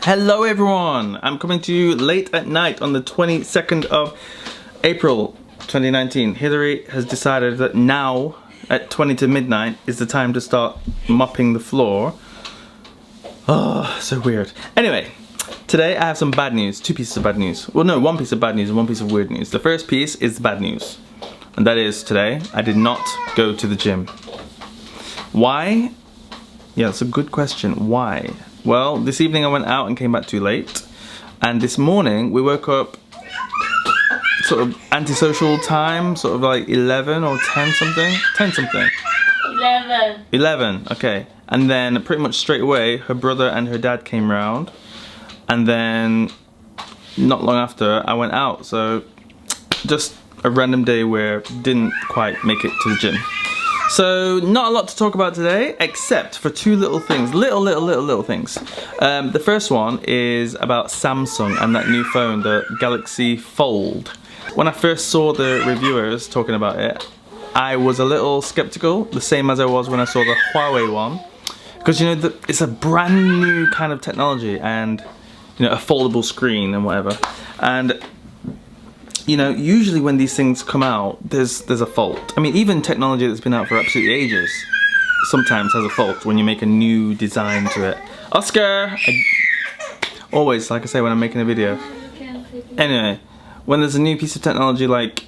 Hello everyone! I'm coming to you late at night on the 22nd of April 2019. Hillary has decided that now at 20 to midnight is the time to start mopping the floor. Oh, so weird. Anyway, today I have some bad news, two pieces of bad news. Well no, one piece of bad news and one piece of weird news. The first piece is the bad news. And that is today I did not go to the gym. Why? Yeah, that's a good question. Why? Well, this evening I went out and came back too late. And this morning we woke up sort of antisocial time, sort of like 11 or 10 something. 10 something. 11. 11, okay. And then pretty much straight away her brother and her dad came round. And then not long after I went out. So just a random day where didn't quite make it to the gym. So not a lot to talk about today, except for two little things, little things. The first one is about Samsung and that new phone, the Galaxy Fold. When I first saw the reviewers talking about it, I was a little skeptical, the same as I was when I saw the Huawei one. Because you know, it's a brand new kind of technology and you know, a foldable screen and whatever. And you know, usually when these things come out, there's a fault. I mean, even technology that's been out for absolutely ages sometimes has a fault when you make a new design to it. Oscar! Always, like I say, when I'm making a video. Anyway, when there's a new piece of technology like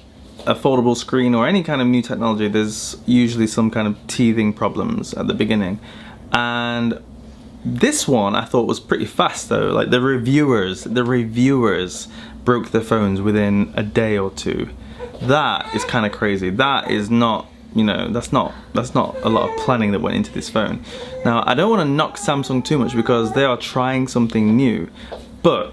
a foldable screen or any kind of new technology, there's usually some kind of teething problems at the beginning. And this one I thought was pretty fast though. Like the reviewers broke their phones within a day or two. That is kind of crazy. That is not, you know, that's not a lot of planning that went into this phone. Now, I don't want to knock Samsung too much because they are trying something new, but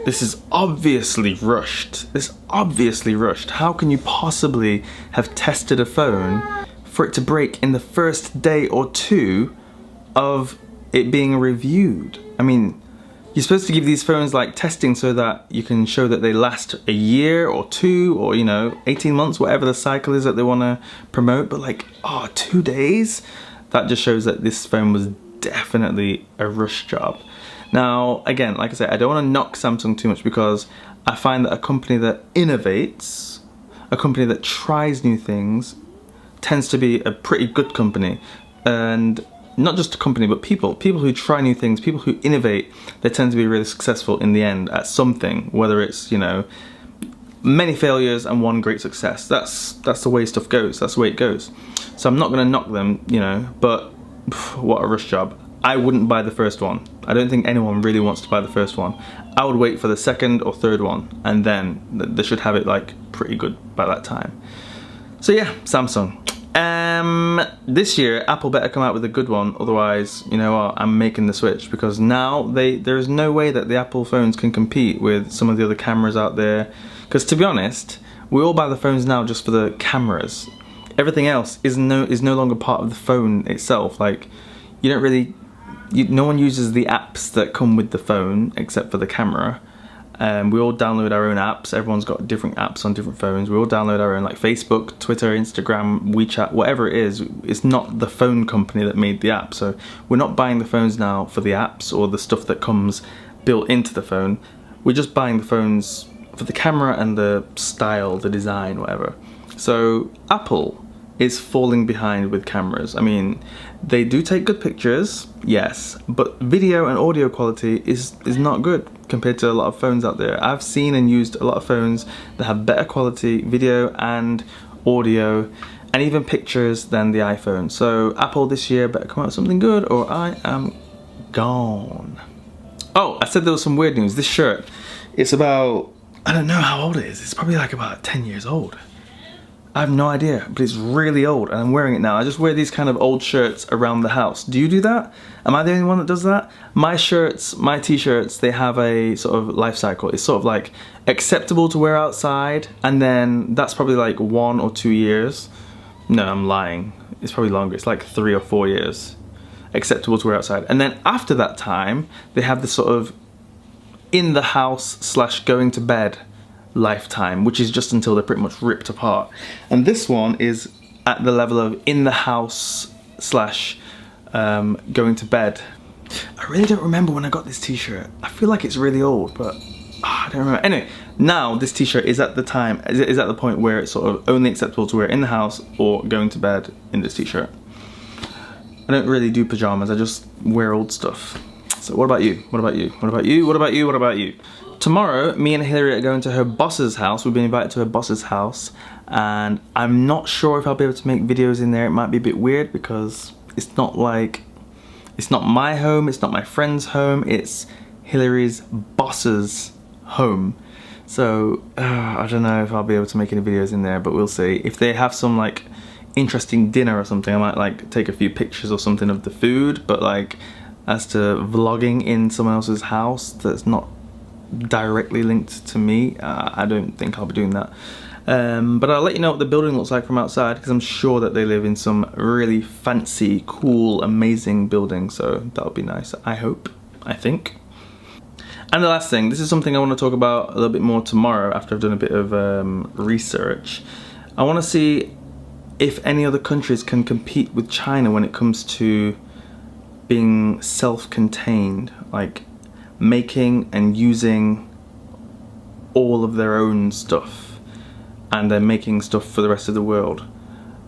this is obviously rushed. This obviously rushed. How can you possibly have tested a phone for it to break in the first day or two of it being reviewed? I mean, you're supposed to give these phones like testing so that you can show that they last a year or two or, you know, 18 months, whatever the cycle is that they want to promote. But like, oh, 2 days? That just shows that this phone was definitely a rush job. Now, again, like I said, I don't want to knock Samsung too much because I find that a company that innovates, a company that tries new things, tends to be a pretty good company. And not just a company, but people who try new things, people who innovate, they tend to be really successful in the end at something, whether it's, you know, many failures and one great success. That's the way stuff goes, that's the way it goes. So I'm not gonna knock them, you know, but what a rush job. I wouldn't buy the first one. I don't think anyone really wants to buy the first one. I would wait for the second or third one, and then they should have it like pretty good by that time. So yeah, Samsung. This year Apple better come out with a good one, otherwise, you know what, I'm making the switch, because now there's no way that the Apple phones can compete with some of the other cameras out there. Because to be honest, we all buy the phones now just for the cameras. Everything else is no longer part of the phone itself. Like, you don't really, no one uses the apps that come with the phone except for the camera. We all download our own apps. Everyone's got different apps on different phones. We all download our own, like Facebook, Twitter, Instagram, WeChat, whatever it is. It's not the phone company that made the app. So we're not buying the phones now for the apps or the stuff that comes built into the phone. We're just buying the phones for the camera and the style, the design, whatever. So Apple is falling behind with cameras. I mean, they do take good pictures, yes, but video and audio quality is not good compared to a lot of phones out there. I've seen and used a lot of phones that have better quality video and audio and even pictures than the iPhone. So Apple this year better come out with something good or I am gone. Oh, I said there was some weird news. This shirt, it's about, I don't know how old it is. It's probably like about 10 years old. I have no idea, but it's really old and I'm wearing it now. I just wear these kind of old shirts around the house. Do you do that? Am I the only one that does that? My shirts, my t-shirts, they have a sort of life cycle. It's sort of like acceptable to wear outside, and then that's probably like 1 or 2 years. No, I'm lying. It's probably longer. It's like 3 or 4 years. Acceptable to wear outside. And then after that time, they have this sort of in the house / going to bed lifetime, which is just until they're pretty much ripped apart. And this one is at the level of in the house / going to bed. I really don't remember when I got this t-shirt. I feel like it's really old, but I don't remember. Anyway, now this t-shirt is at the point where it's sort of only acceptable to wear in the house or going to bed in this t-shirt. I don't really do pajamas, I just wear old stuff. So what about you? What about you? What about you? What about you? What about you? Tomorrow, me and Hillary are going to her boss's house. We've been invited to her boss's house, and I'm not sure if I'll be able to make videos in there. It might be a bit weird because it's not my home, it's not my friend's home, it's Hillary's boss's home. So I don't know if I'll be able to make any videos in there, but we'll see. If they have some like interesting dinner or something, I might like take a few pictures or something of the food, but like as to vlogging in someone else's house that's not directly linked to me, I don't think I'll be doing that. But I'll let you know what the building looks like from outside, because I'm sure that they live in some really fancy, cool, amazing building, so that'll be nice, I hope, I think. And the last thing, this is something I want to talk about a little bit more tomorrow after I've done a bit of research. I want to see if any other countries can compete with China when it comes to being self-contained, like making and using all of their own stuff, and then making stuff for the rest of the world.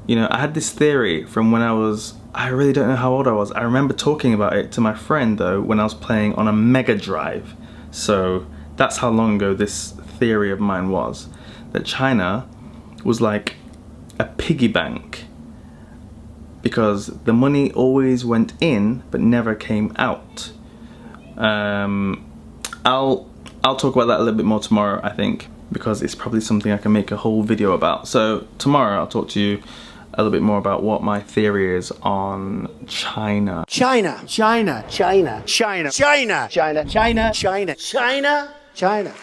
You know, I had this theory from when I really don't know how old I was. I remember talking about it to my friend though when I was playing on a Mega Drive. So that's how long ago this theory of mine was, that China was like a piggy bank, because the money always went in but never came out. I'll talk about that a little bit more tomorrow, I think, because it's probably something I can make a whole video about. So tomorrow I'll talk to you a little bit more about what my theory is on China. China. China. China. China. China. China. China. China. China. China.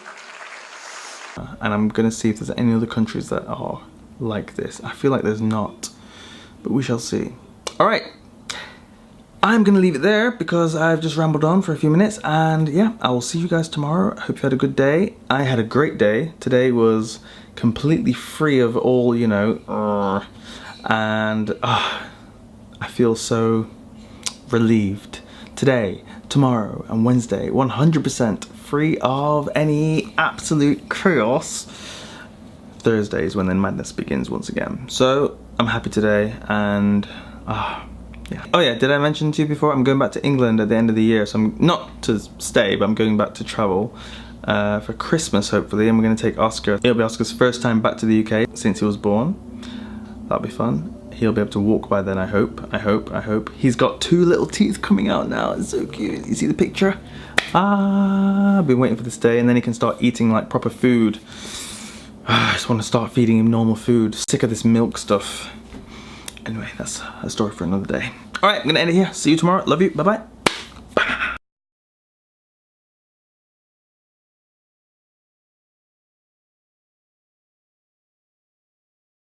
And I'm gonna see if there's any other countries that are like this. I feel like there's not, but we shall see. All right, I'm gonna leave it there because I've just rambled on for a few minutes, and yeah, I will see you guys tomorrow. I hope you had a good day. I had a great day. Today was completely free of all, you know, and I feel so relieved. Today, tomorrow, and Wednesday, 100% free of any absolute chaos. Thursday is when the madness begins once again. So I'm happy today, and yeah. Oh yeah, did I mention to you before, I'm going back to England at the end of the year, so I'm not to stay, but I'm going back to travel for Christmas hopefully, and we're going to take Oscar. It'll be Oscar's first time back to the UK since he was born. That'll be fun. He'll be able to walk by then, I hope. I hope. He's got 2 little teeth coming out now, it's so cute. You see the picture? I've been waiting for this day, and then he can start eating like proper food. I just want to start feeding him normal food. Sick of this milk stuff. Anyway, that's a story for another day. Alright, I'm gonna end it here. See you tomorrow. Love you. Bye bye.